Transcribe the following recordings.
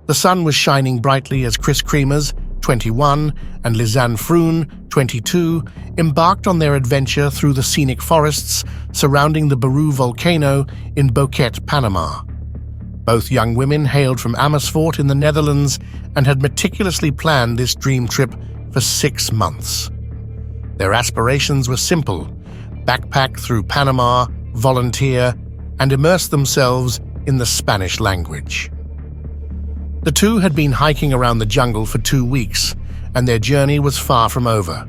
The sun was shining brightly as Kris Kremers, 21, and Lisanne Froon, 22, embarked on their adventure through the scenic forests surrounding the Barú volcano in Boquete, Panama. Both young women hailed from Amersfoort in the Netherlands and had meticulously planned this dream trip for 6 months. Their aspirations were simple: backpack through Panama, volunteer, and immerse themselves in the Spanish language. The two had been hiking around the jungle for 2 weeks, and their journey was far from over.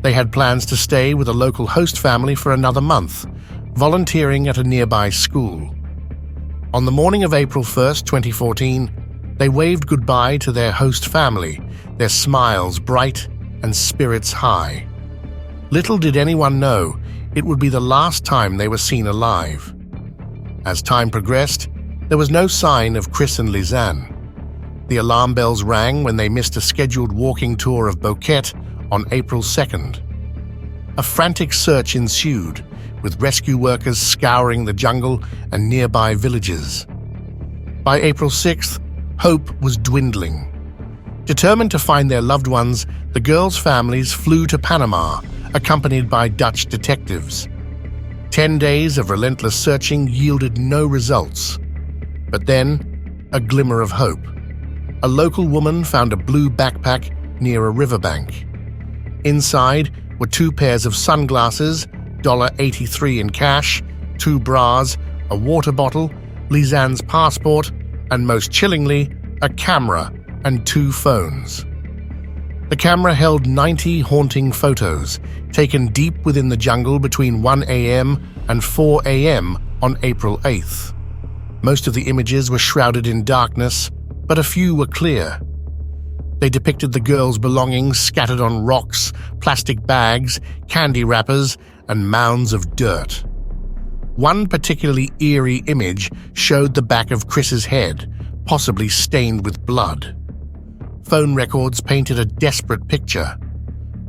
They had plans to stay with a local host family for another month, volunteering at a nearby school. On the morning of April 1st, 2014, they waved goodbye to their host family, their smiles bright and spirits high. Little did anyone know it would be the last time they were seen alive. As time progressed, there was no sign of Kris and Lizanne. The alarm bells rang when they missed a scheduled walking tour of Boquete on April 2nd. A frantic search ensued, with rescue workers scouring the jungle and nearby villages. By April 6th, hope was dwindling. Determined to find their loved ones, the girls' families flew to Panama, accompanied by Dutch detectives. 10 days of relentless searching yielded no results. But then, a glimmer of hope. A local woman found a blue backpack near a riverbank. Inside were 2 pairs of sunglasses, $83 in cash, 2 bras, a water bottle, Lisanne's passport, and most chillingly, a camera and 2 phones. The camera held 90 haunting photos, taken deep within the jungle between 1 a.m. and 4 a.m. on April 8th. Most of the images were shrouded in darkness, but a few were clear. They depicted the girls' belongings scattered on rocks, plastic bags, candy wrappers, and mounds of dirt. One particularly eerie image showed the back of Kris's head, possibly stained with blood. Phone records painted a desperate picture.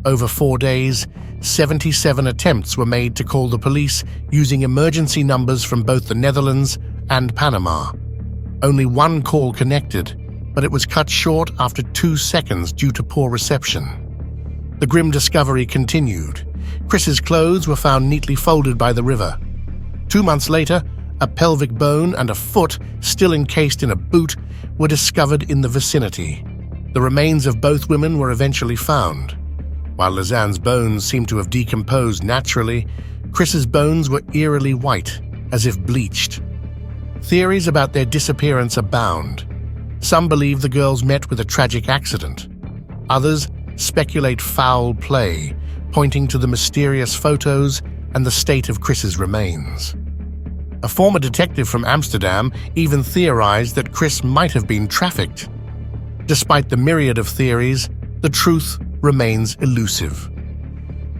Over 4 days, 77 attempts were made to call the police using emergency numbers from both the Netherlands and Panama. Only 1 call connected, but it was cut short after 2 seconds due to poor reception. The grim discovery continued. Kris's clothes were found neatly folded by the river. 2 months later, a pelvic bone and a foot, still encased in a boot, were discovered in the vicinity. The remains of both women were eventually found. While Lisanne's bones seemed to have decomposed naturally, Kris's bones were eerily white, as if bleached. Theories about their disappearance abound. Some believe the girls met with a tragic accident. Others speculate foul play, pointing to the mysterious photos and the state of Kris's remains. A former detective from Amsterdam even theorized that Kris might have been trafficked. Despite the myriad of theories, the truth remains elusive.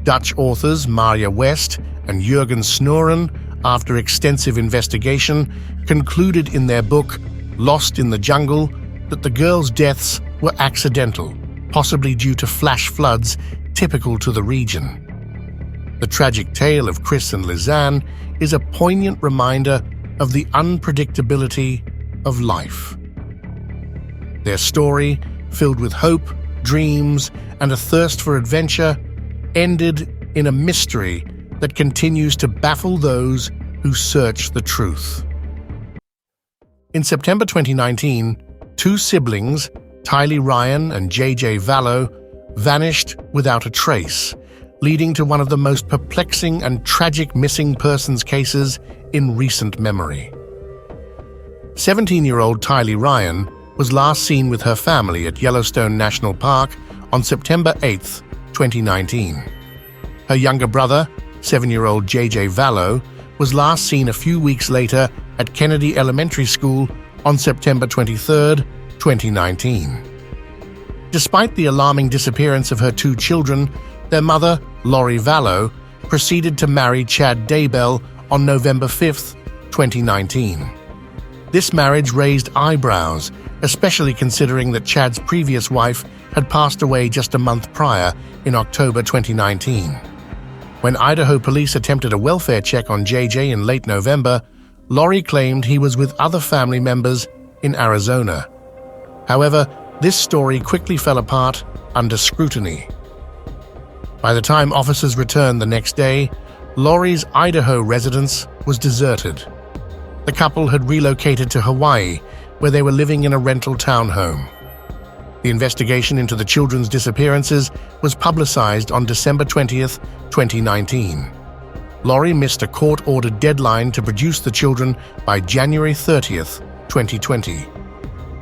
Dutch authors Marja West and Jurgen Snoeren, after extensive investigation, concluded in their book, Lost in the Jungle, that the girls' deaths were accidental, possibly due to flash floods typical to the region. The tragic tale of Kris and Lizanne is a poignant reminder of the unpredictability of life. Their story, filled with hope, dreams, and a thirst for adventure, ended in a mystery that continues to baffle those who search the truth. In September 2019, 2 siblings, Tylee Ryan and JJ Vallow, vanished without a trace, leading to one of the most perplexing and tragic missing persons cases in recent memory. 17-year-old Tylee Ryan was last seen with her family at Yellowstone National Park on September 8, 2019. Her younger brother, 7-year-old JJ Vallow, was last seen a few weeks later at Kennedy Elementary School on September 23, 2019. Despite the alarming disappearance of her 2 children, their mother, Lori Vallow, proceeded to marry Chad Daybell on November 5, 2019. This marriage raised eyebrows, especially considering that Chad's previous wife had passed away just a month prior in October 2019. When Idaho police attempted a welfare check on JJ in late November, Lori claimed he was with other family members in Arizona. However, this story quickly fell apart under scrutiny. By the time officers returned the next day, Lori's Idaho residence was deserted. The couple had relocated to Hawaii, where they were living in a rental townhome. The investigation into the children's disappearances was publicized on December 20th, 2019. Lori missed a court-ordered deadline to produce the children by January 30th, 2020.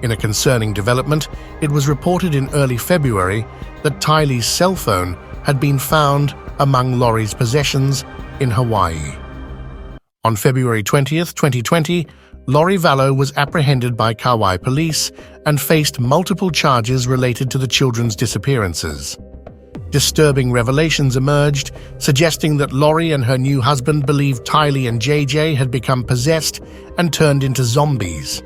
In a concerning development, it was reported in early February that Tylee's cell phone had been found among Lori's possessions in Hawaii. On February 20th, 2020, Lori Vallow was apprehended by Kauai police and faced multiple charges related to the children's disappearances. Disturbing revelations emerged, suggesting that Lori and her new husband believed Tylee and JJ had become possessed and turned into zombies.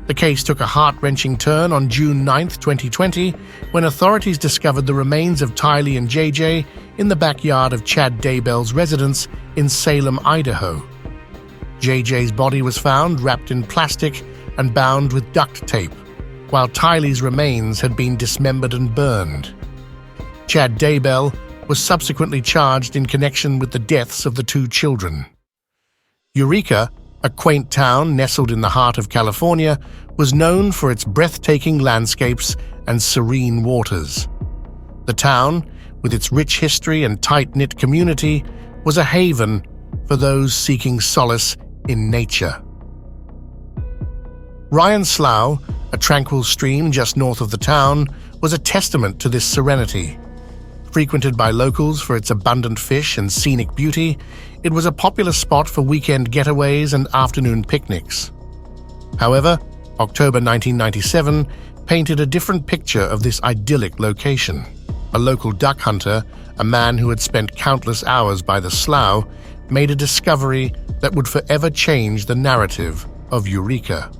The case took a heart-wrenching turn on June 9, 2020, when authorities discovered the remains of Tylee and JJ in the backyard of Vallow-Daybell's residence in Salem, Idaho. JJ's body was found wrapped in plastic and bound with duct tape, while Tylee's remains had been dismembered and burned. Vallow-Daybell was subsequently charged in connection with the deaths of the two children. Eureka, a quaint town nestled in the heart of California, was known for its breathtaking landscapes and serene waters. The town, with its rich history and tight-knit community, was a haven for those seeking solace in nature. Ryan Slough, a tranquil stream just north of the town, was a testament to this serenity. Frequented by locals for its abundant fish and scenic beauty, it was a popular spot for weekend getaways and afternoon picnics. However, October 1997 painted a different picture of this idyllic location. A local duck hunter, a man who had spent countless hours by the slough, made a discovery that would forever change the narrative of Eureka.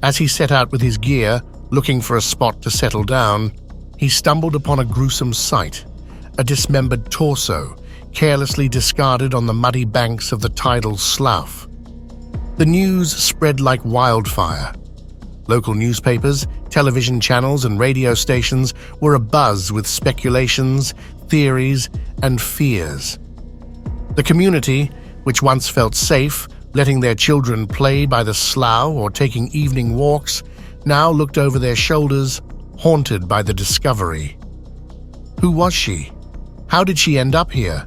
As he set out with his gear, looking for a spot to settle down, he stumbled upon a gruesome sight, a dismembered torso, carelessly discarded on the muddy banks of the tidal slough. The news spread like wildfire. Local newspapers, television channels, and radio stations were abuzz with speculations, theories, and fears. The community, which once felt safe, letting their children play by the slough or taking evening walks, now looked over their shoulders, haunted by the discovery. Who was she? How did she end up here?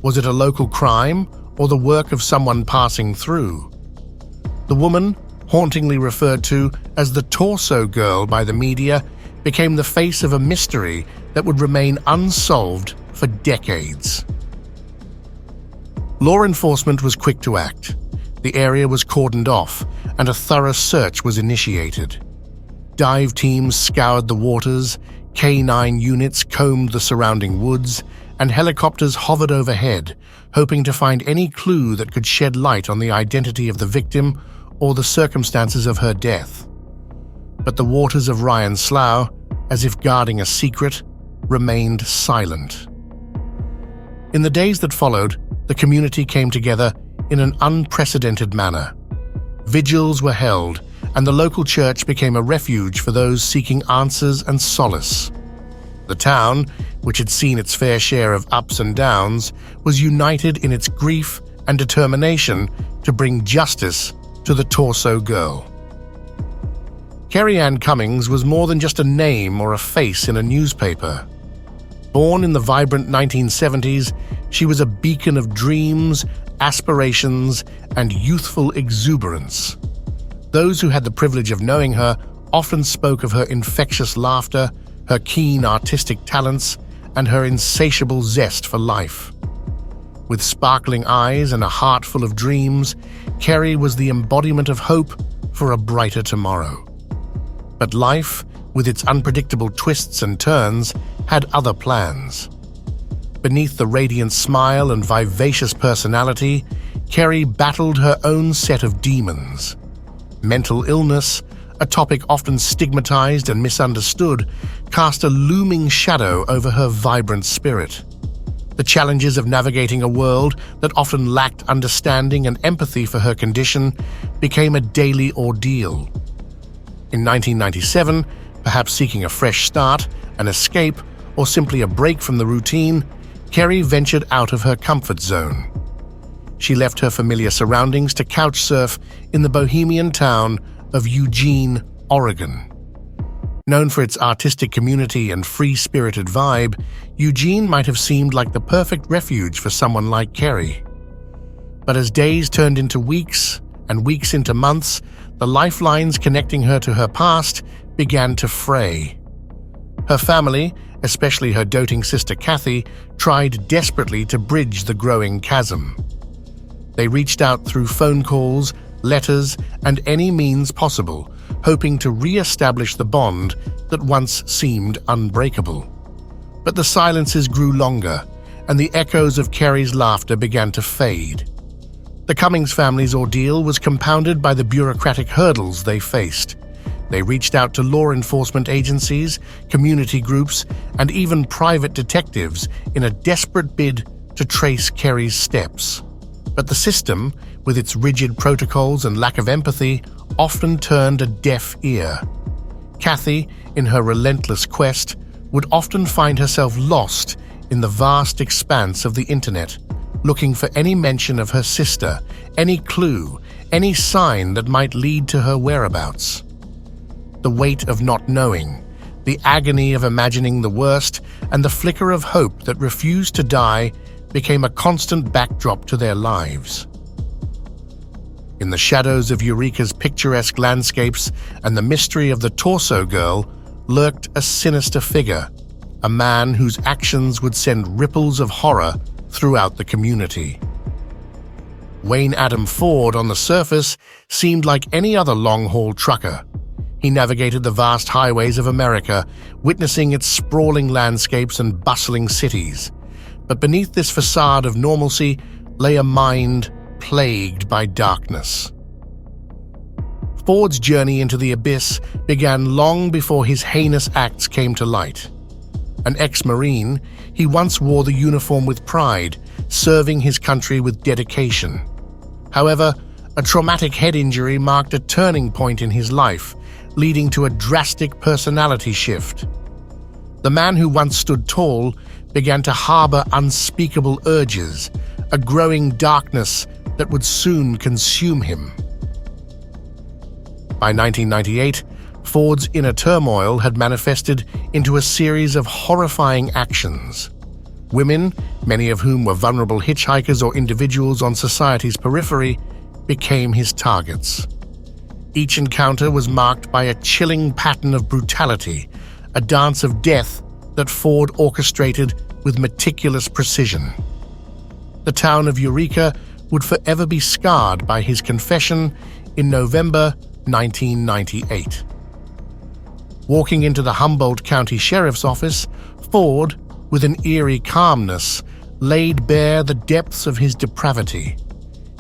Was it a local crime or the work of someone passing through? The woman, hauntingly referred to as the Torso Girl by the media, became the face of a mystery that would remain unsolved for decades. Law enforcement was quick to act. The area was cordoned off, and a thorough search was initiated. Dive teams scoured the waters, K-9 units combed the surrounding woods, and helicopters hovered overhead, hoping to find any clue that could shed light on the identity of the victim or the circumstances of her death. But the waters of Ryan Slough, as if guarding a secret, remained silent. In the days that followed, the community came together in an unprecedented manner. Vigils were held, and the local church became a refuge for those seeking answers and solace. The town, which had seen its fair share of ups and downs, was united in its grief and determination to bring justice to the Torso Girl. Kerry Ann Cummings was more than just a name or a face in a newspaper. Born in the vibrant 1970s, she was a beacon of dreams, aspirations, and youthful exuberance. Those who had the privilege of knowing her often spoke of her infectious laughter, her keen artistic talents, and her insatiable zest for life. With sparkling eyes and a heart full of dreams, Carrie was the embodiment of hope for a brighter tomorrow. But life, with its unpredictable twists and turns, had other plans. Beneath the radiant smile and vivacious personality, Carrie battled her own set of demons. Mental illness, a topic often stigmatized and misunderstood, cast a looming shadow over her vibrant spirit. The challenges of navigating a world that often lacked understanding and empathy for her condition became a daily ordeal. In 1997, perhaps seeking a fresh start, an escape, or simply a break from the routine, Kerry ventured out of her comfort zone. She left her familiar surroundings to couch surf in the bohemian town of Eugene, Oregon. Known for its artistic community and free-spirited vibe, Eugene might have seemed like the perfect refuge for someone like Kerry. But as days turned into weeks and weeks into months, the lifelines connecting her to her past began to fray. Her family, especially her doting sister Kathy, tried desperately to bridge the growing chasm. They reached out through phone calls, letters, and any means possible, hoping to re-establish the bond that once seemed unbreakable. But the silences grew longer, and the echoes of Kerry's laughter began to fade. The Cummings family's ordeal was compounded by the bureaucratic hurdles they faced. They reached out to law enforcement agencies, community groups, and even private detectives in a desperate bid to trace Kerry's steps. But the system, with its rigid protocols and lack of empathy, often turned a deaf ear. Kathy, in her relentless quest, would often find herself lost in the vast expanse of the internet, looking for any mention of her sister, any clue, any sign that might lead to her whereabouts. The weight of not knowing, the agony of imagining the worst, and the flicker of hope that refused to die became a constant backdrop to their lives. In the shadows of Eureka's picturesque landscapes and the mystery of the Torso Girl lurked a sinister figure, a man whose actions would send ripples of horror throughout the community. Wayne Adam Ford, on the surface, seemed like any other long-haul trucker. He navigated the vast highways of America, witnessing its sprawling landscapes and bustling cities. But beneath this facade of normalcy lay a mind plagued by darkness. Ford's journey into the abyss began long before his heinous acts came to light. An ex-Marine, he once wore the uniform with pride, serving his country with dedication. However, a traumatic head injury marked a turning point in his life, leading to a drastic personality shift. The man who once stood tall began to harbor unspeakable urges, a growing darkness that would soon consume him. By 1998, Ford's inner turmoil had manifested into a series of horrifying actions. Women, many of whom were vulnerable hitchhikers or individuals on society's periphery, became his targets. Each encounter was marked by a chilling pattern of brutality, a dance of death that Ford orchestrated with meticulous precision. The town of Eureka would forever be scarred by his confession in November 1998. Walking into the Humboldt County Sheriff's Office, Ford, with an eerie calmness, laid bare the depths of his depravity.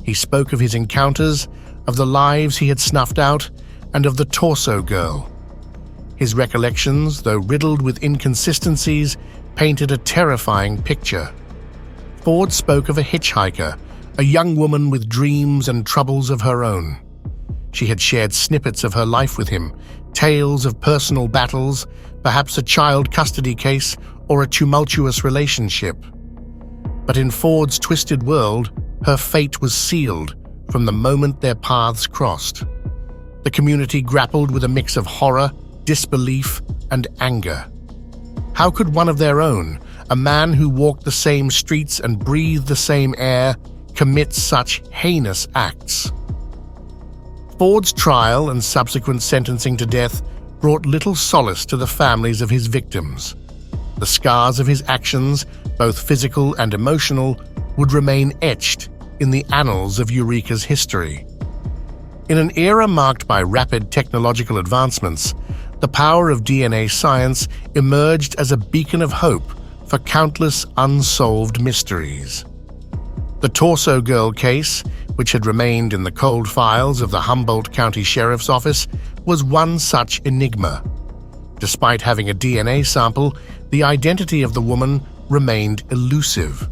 He spoke of his encounters, of the lives he had snuffed out, and of the Torso Girl. His recollections, though riddled with inconsistencies, painted a terrifying picture. Ford spoke of a hitchhiker, a young woman with dreams and troubles of her own. She had shared snippets of her life with him, tales of personal battles, perhaps a child custody case or a tumultuous relationship. But in Ford's twisted world, her fate was sealed from the moment their paths crossed. The community grappled with a mix of horror, disbelief, and anger. How could one of their own, a man who walked the same streets and breathed the same air, commit such heinous acts? Ford's trial and subsequent sentencing to death brought little solace to the families of his victims. The scars of his actions, both physical and emotional, would remain etched in the annals of Eureka's history. In an era marked by rapid technological advancements, the power of DNA science emerged as a beacon of hope for countless unsolved mysteries. The Torso Girl case, which had remained in the cold files of the Humboldt County Sheriff's Office, was one such enigma. Despite having a DNA sample, the identity of the woman remained elusive.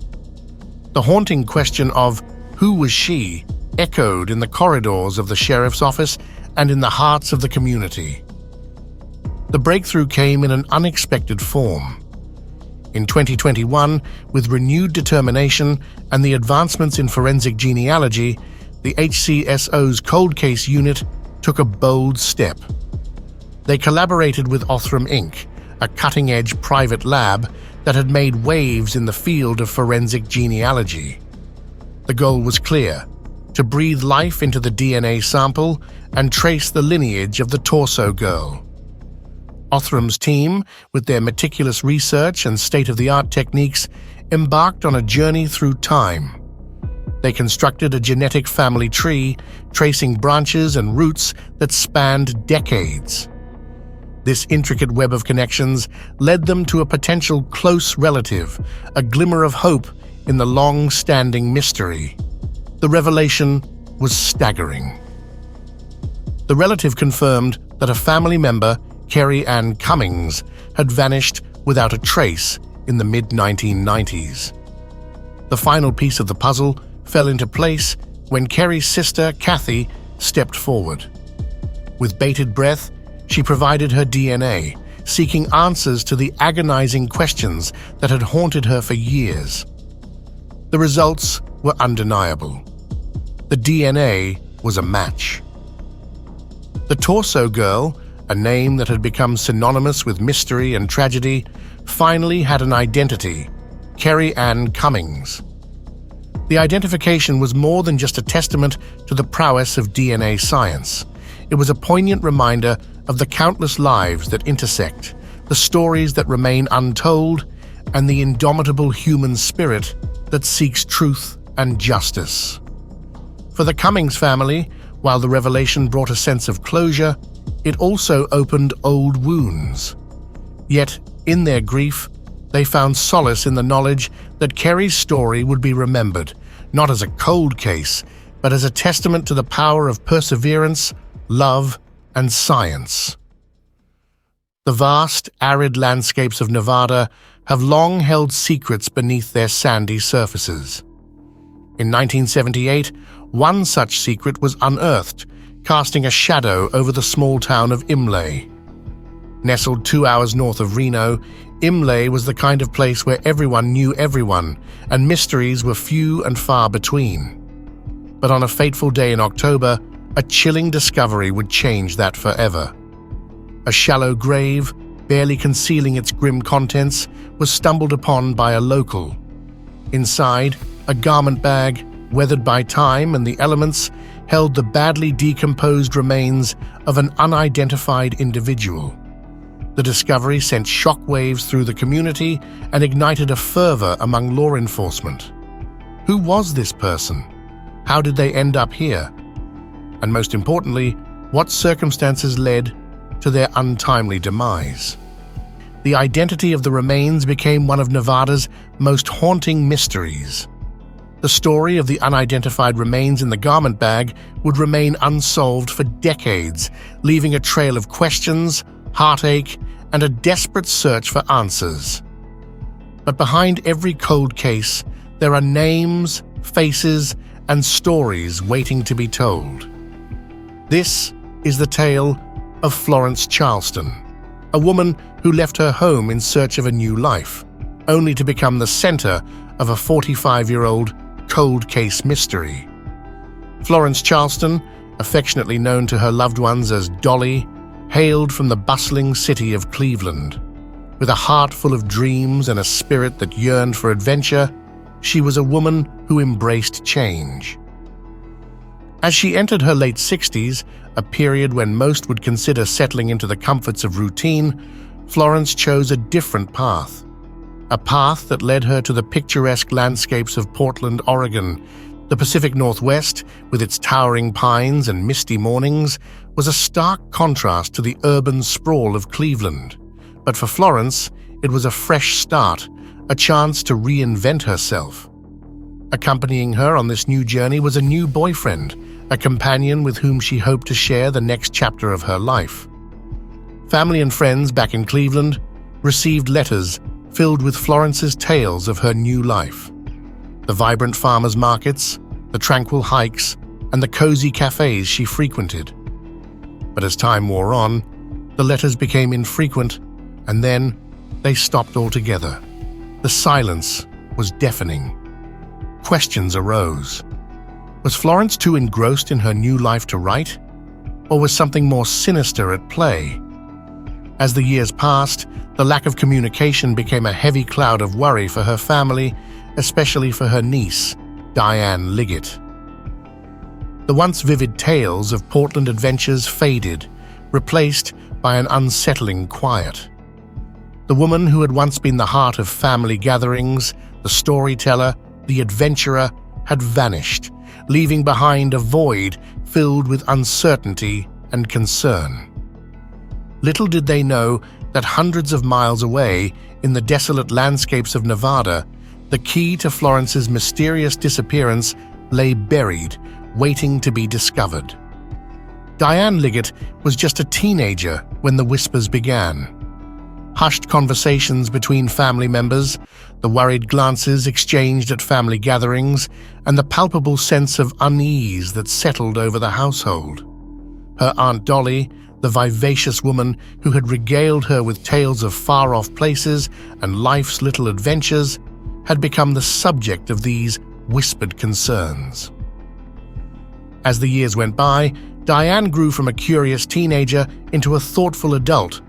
The haunting question of who was she echoed in the corridors of the sheriff's office and in the hearts of the community. The breakthrough came in an unexpected form. In 2021, with renewed determination and the advancements in forensic genealogy, the HCSO's Cold Case Unit took a bold step. They collaborated with Othram Inc., a cutting-edge private lab that had made waves in the field of forensic genealogy. The goal was clear: to breathe life into the DNA sample and trace the lineage of the Torso Girl. Othram's team, with their meticulous research and state-of-the-art techniques, embarked on a journey through time. They constructed a genetic family tree, tracing branches and roots that spanned decades. This intricate web of connections led them to a potential close relative, a glimmer of hope in the long-standing mystery. The revelation was staggering. The relative confirmed that a family member, Kerry Ann Cummings, had vanished without a trace in the mid-1990s. The final piece of the puzzle fell into place when Kerry's sister, Kathy, stepped forward. With bated breath, she provided her DNA, seeking answers to the agonizing questions that had haunted her for years. The results were undeniable. The DNA was a match. The Torso Girl, a name that had become synonymous with mystery and tragedy, finally had an identity: Kerry Ann Cummings. The identification was more than just a testament to the prowess of DNA science. It was a poignant reminder of the countless lives that intersect, the stories that remain untold, and the indomitable human spirit that seeks truth and justice. For the Cummings family, while the revelation brought a sense of closure, it also opened old wounds. Yet, in their grief, they found solace in the knowledge that Kerry's story would be remembered, not as a cold case, but as a testament to the power of perseverance, love, and science. The vast, arid landscapes of Nevada have long held secrets beneath their sandy surfaces. In 1978, one such secret was unearthed, casting a shadow over the small town of Imlay. Nestled 2 hours north of Reno, Imlay was the kind of place where everyone knew everyone, and mysteries were few and far between. But on a fateful day in October, a chilling discovery would change that forever. A shallow grave, barely concealing its grim contents, was stumbled upon by a local. Inside, a garment bag, weathered by time and the elements, held the badly decomposed remains of an unidentified individual. The discovery sent shockwaves through the community and ignited a fervor among law enforcement. Who was this person? How did they end up here? And most importantly, what circumstances led to their untimely demise? The identity of the remains became one of Nevada's most haunting mysteries. The story of the unidentified remains in the garment bag would remain unsolved for decades, leaving a trail of questions, heartache, and a desperate search for answers. But behind every cold case, there are names, faces, and stories waiting to be told. This is the tale of Florence Charleston, a woman who left her home in search of a new life, only to become the center of a 45-year-old cold case mystery. Florence Charleston, affectionately known to her loved ones as Dolly, hailed from the bustling city of Cleveland. With a heart full of dreams and a spirit that yearned for adventure, she was a woman who embraced change. As she entered her late 60s, a period when most would consider settling into the comforts of routine, Florence chose a different path. A path that led her to the picturesque landscapes of Portland, Oregon. The Pacific Northwest, with its towering pines and misty mornings, was a stark contrast to the urban sprawl of Cleveland. But for Florence, it was a fresh start, a chance to reinvent herself. Accompanying her on this new journey was a new boyfriend, a companion with whom she hoped to share the next chapter of her life. Family and friends back in Cleveland received letters filled with Florence's tales of her new life. The vibrant farmers' markets, the tranquil hikes, and the cozy cafes she frequented. But as time wore on, the letters became infrequent, and then they stopped altogether. The silence was deafening. Questions arose. Was Florence too engrossed in her new life to write? Or was something more sinister at play? As the years passed, the lack of communication became a heavy cloud of worry for her family, especially for her niece, Diane Liggett. The once vivid tales of Portland adventures faded, replaced by an unsettling quiet. The woman who had once been the heart of family gatherings, the storyteller, the adventurer, had vanished, leaving behind a void filled with uncertainty and concern. Little did they know that hundreds of miles away, in the desolate landscapes of Nevada, the key to Florence's mysterious disappearance lay buried, waiting to be discovered. Diane Liggett was just a teenager when the whispers began. Hushed conversations between family members, the worried glances exchanged at family gatherings, and the palpable sense of unease that settled over the household. Her Aunt Dolly, the vivacious woman who had regaled her with tales of far-off places and life's little adventures, had become the subject of these whispered concerns. As the years went by, Diane grew from a curious teenager into a thoughtful adult,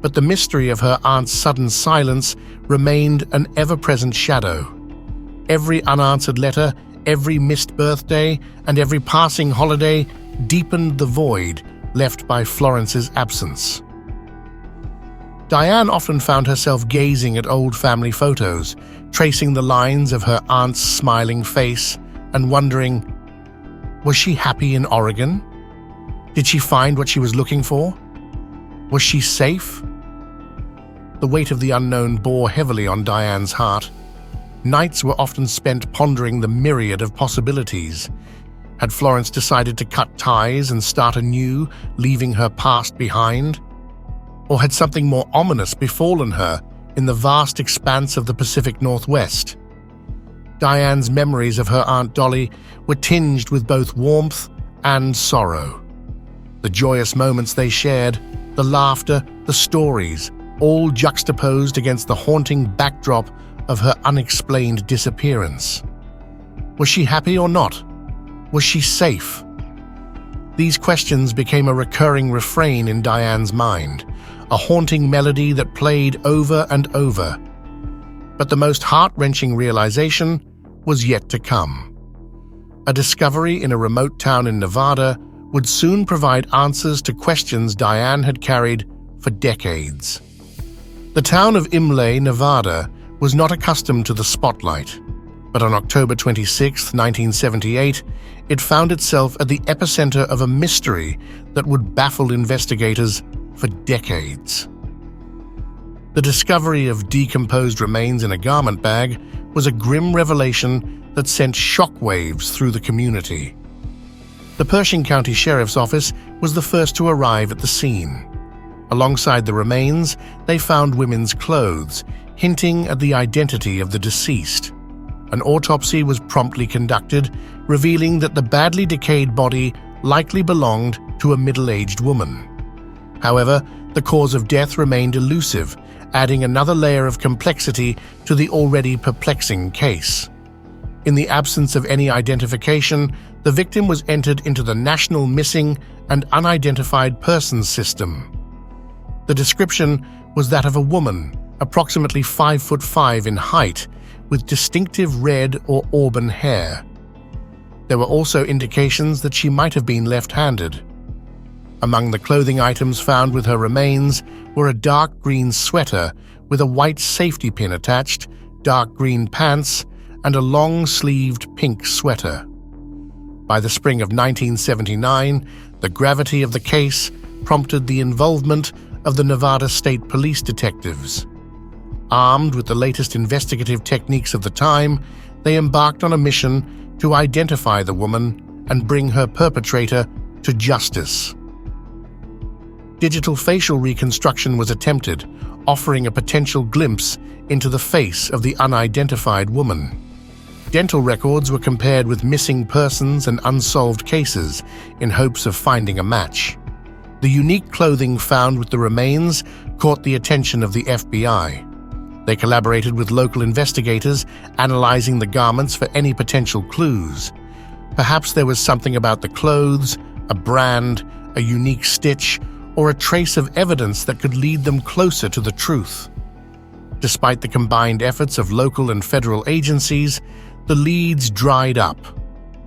but the mystery of her aunt's sudden silence remained an ever-present shadow. Every unanswered letter, every missed birthday, and every passing holiday deepened the void left by Florence's absence. Diane often found herself gazing at old family photos, tracing the lines of her aunt's smiling face, and wondering, was she happy in Oregon? Did she find what she was looking for? Was she safe? The weight of the unknown bore heavily on Diane's heart. Nights were often spent pondering the myriad of possibilities. Had Florence decided to cut ties and start anew, leaving her past behind? Or had something more ominous befallen her in the vast expanse of the Pacific Northwest? Diane's memories of her Aunt Dolly were tinged with both warmth and sorrow. The joyous moments they shared, the laughter, the stories, all juxtaposed against the haunting backdrop of her unexplained disappearance. Was she happy or not? Was she safe? These questions became a recurring refrain in Diane's mind, a haunting melody that played over and over. But the most heart-wrenching realization was yet to come. A discovery in a remote town in Nevada would soon provide answers to questions Diane had carried for decades. The town of Imlay, Nevada, was not accustomed to the spotlight, but on October 26, 1978, it found itself at the epicenter of a mystery that would baffle investigators for decades. The discovery of decomposed remains in a garment bag was a grim revelation that sent shockwaves through the community. The Pershing County Sheriff's Office was the first to arrive at the scene. Alongside the remains, they found women's clothes, hinting at the identity of the deceased. An autopsy was promptly conducted, revealing that the badly decayed body likely belonged to a middle-aged woman. However, the cause of death remained elusive, adding another layer of complexity to the already perplexing case. In the absence of any identification, the victim was entered into the National Missing and Unidentified Persons System. The description was that of a woman, approximately 5'5" in height, with distinctive red or auburn hair. There were also indications that she might have been left-handed. Among the clothing items found with her remains were a dark green sweater with a white safety pin attached, dark green pants, and a long-sleeved pink sweater. By the spring of 1979, the gravity of the case prompted the involvement of the Nevada State Police detectives. Armed with the latest investigative techniques of the time, they embarked on a mission to identify the woman and bring her perpetrator to justice. Digital facial reconstruction was attempted, offering a potential glimpse into the face of the unidentified woman. Dental records were compared with missing persons and unsolved cases in hopes of finding a match. The unique clothing found with the remains caught the attention of the FBI. They collaborated with local investigators, analyzing the garments for any potential clues. Perhaps there was something about the clothes, a brand, a unique stitch, or a trace of evidence that could lead them closer to the truth. Despite the combined efforts of local and federal agencies, the leads dried up.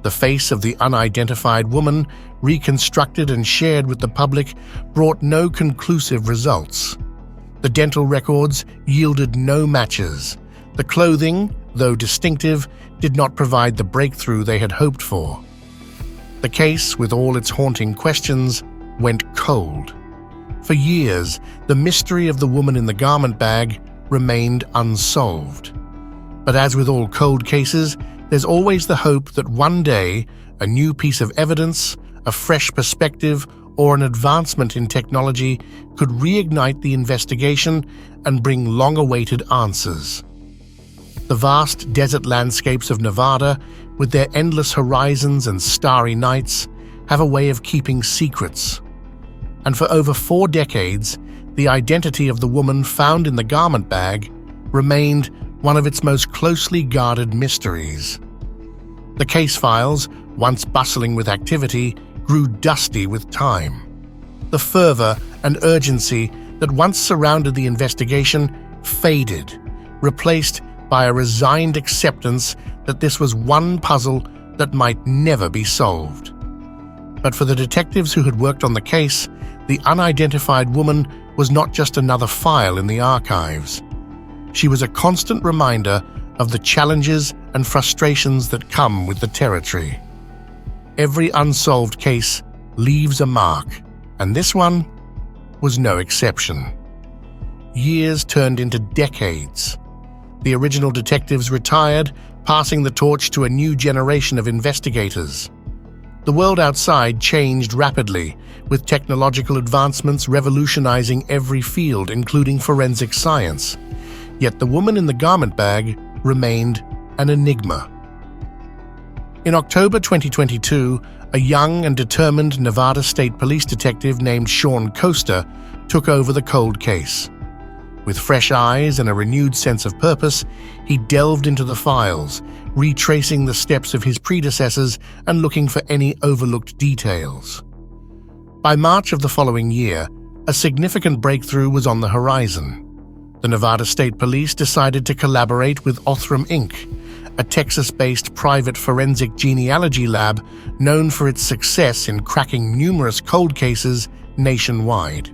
The face of the unidentified woman, reconstructed and shared with the public, brought no conclusive results. The dental records yielded no matches. The clothing, though distinctive, did not provide the breakthrough they had hoped for. The case, with all its haunting questions, went cold. For years, the mystery of the woman in the garment bag remained unsolved. But as with all cold cases, there's always the hope that one day, a new piece of evidence, a fresh perspective, or an advancement in technology could reignite the investigation and bring long-awaited answers. The vast desert landscapes of Nevada, with their endless horizons and starry nights, have a way of keeping secrets. And for over 4 decades, the identity of the woman found in the garment bag remained one of its most closely guarded mysteries. The case files, once bustling with activity, grew dusty with time. The fervor and urgency that once surrounded the investigation faded, replaced by a resigned acceptance that this was one puzzle that might never be solved. But for the detectives who had worked on the case, the unidentified woman was not just another file in the archives. She was a constant reminder of the challenges and frustrations that come with the territory. Every unsolved case leaves a mark, and this one was no exception. Years turned into decades. The original detectives retired, passing the torch to a new generation of investigators. The world outside changed rapidly, with technological advancements revolutionizing every field, including forensic science. Yet the woman in the garment bag remained an enigma. In October 2022, a young and determined Nevada State Police detective named Sean Coaster took over the cold case. With fresh eyes and a renewed sense of purpose, he delved into the files, retracing the steps of his predecessors and looking for any overlooked details. By March of the following year, a significant breakthrough was on the horizon. The Nevada State Police decided to collaborate with Othram Inc., a Texas-based private forensic genealogy lab known for its success in cracking numerous cold cases nationwide.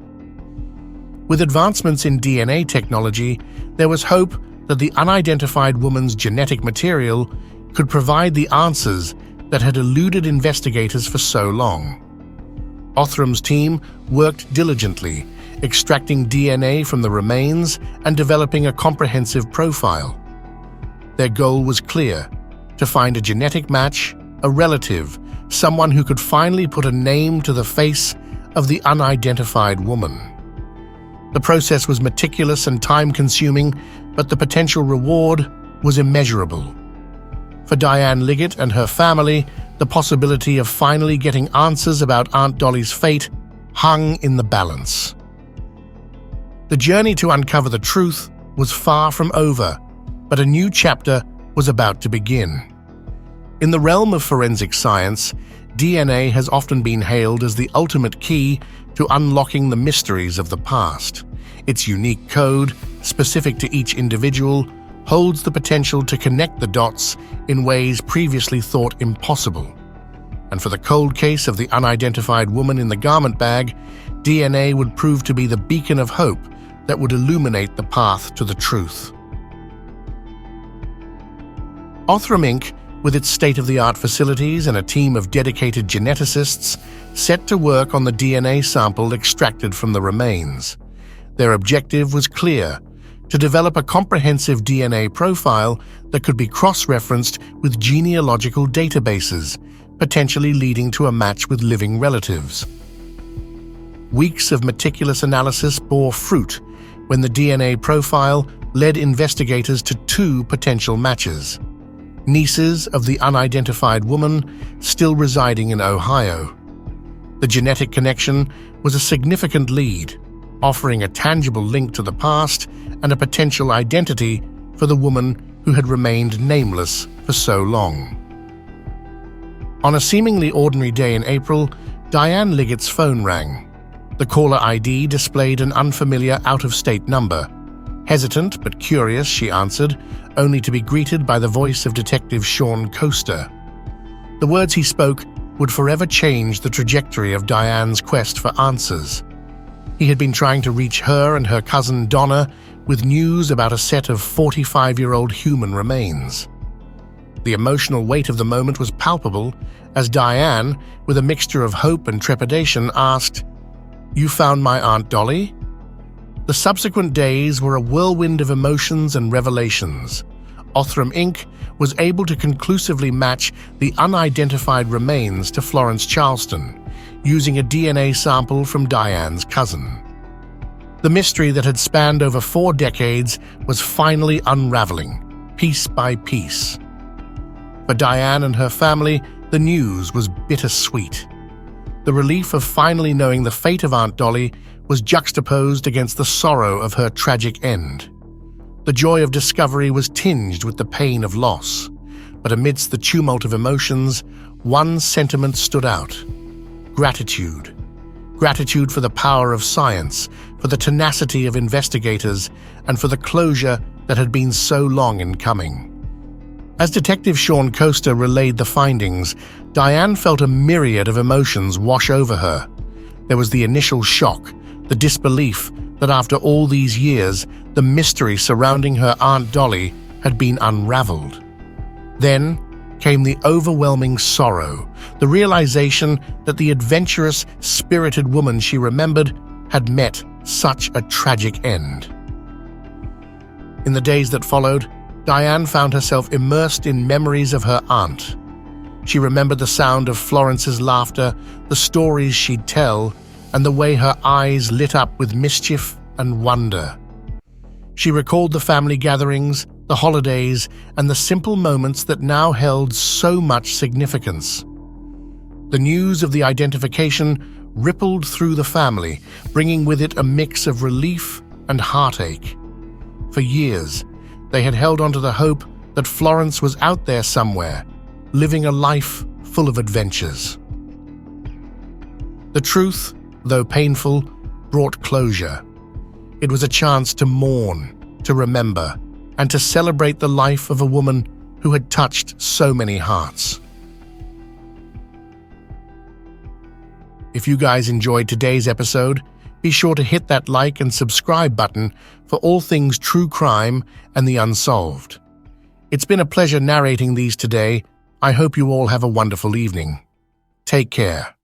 With advancements in DNA technology, there was hope that the unidentified woman's genetic material could provide the answers that had eluded investigators for so long. Othram's team worked diligently, extracting DNA from the remains and developing a comprehensive profile. Their goal was clear: to find a genetic match, a relative, someone who could finally put a name to the face of the unidentified woman. The process was meticulous and time-consuming, but the potential reward was immeasurable. For Diane Liggett and her family, the possibility of finally getting answers about Aunt Dolly's fate hung in the balance. The journey to uncover the truth was far from over, but a new chapter was about to begin. In the realm of forensic science, DNA has often been hailed as the ultimate key to unlocking the mysteries of the past. Its unique code, specific to each individual, holds the potential to connect the dots in ways previously thought impossible. And for the cold case of the unidentified woman in the garment bag, DNA would prove to be the beacon of hope that would illuminate the path to the truth. Othram Inc., with its state-of-the-art facilities and a team of dedicated geneticists, set to work on the DNA sample extracted from the remains. Their objective was clear: to develop a comprehensive DNA profile that could be cross-referenced with genealogical databases, potentially leading to a match with living relatives. Weeks of meticulous analysis bore fruit when the DNA profile led investigators to 2 potential matches: nieces of the unidentified woman still residing in Ohio. The genetic connection was a significant lead, offering a tangible link to the past and a potential identity for the woman who had remained nameless for so long. On a seemingly ordinary day in April, Diane Liggett's phone rang. The caller ID displayed an unfamiliar out-of-state number. Hesitant but curious, she answered, only to be greeted by the voice of Detective Sean Coaster. The words he spoke would forever change the trajectory of Diane's quest for answers. He had been trying to reach her and her cousin Donna with news about a set of 45-year-old human remains. The emotional weight of the moment was palpable as Diane, with a mixture of hope and trepidation, asked, "You found my Aunt Dolly?" The subsequent days were a whirlwind of emotions and revelations. Othram Inc. was able to conclusively match the unidentified remains to Florence Charleston, using a DNA sample from Diane's cousin. The mystery that had spanned over 4 decades was finally unraveling, piece by piece. For Diane and her family, the news was bittersweet. The relief of finally knowing the fate of Aunt Dolly was juxtaposed against the sorrow of her tragic end. The joy of discovery was tinged with the pain of loss, but amidst the tumult of emotions, one sentiment stood out: gratitude. Gratitude for the power of science, for the tenacity of investigators, and for the closure that had been so long in coming. As Detective Sean Coaster relayed the findings, Diane felt a myriad of emotions wash over her. There was the initial shock, the disbelief that after all these years, the mystery surrounding her Aunt Dolly had been unraveled. Then came the overwhelming sorrow, the realization that the adventurous, spirited woman she remembered had met such a tragic end. In the days that followed, Diane found herself immersed in memories of her aunt. She remembered the sound of Florence's laughter, the stories she'd tell, and the way her eyes lit up with mischief and wonder. She recalled the family gatherings, the holidays, and the simple moments that now held so much significance. The news of the identification rippled through the family, bringing with it a mix of relief and heartache. For years, they had held onto the hope that Florence was out there somewhere, living a life full of adventures. The truth, though painful, brought closure. It was a chance to mourn, to remember, and to celebrate the life of a woman who had touched so many hearts. If you guys enjoyed today's episode, be sure to hit that like and subscribe button for all things true crime and the unsolved. It's been a pleasure narrating these today. I hope you all have a wonderful evening. Take care.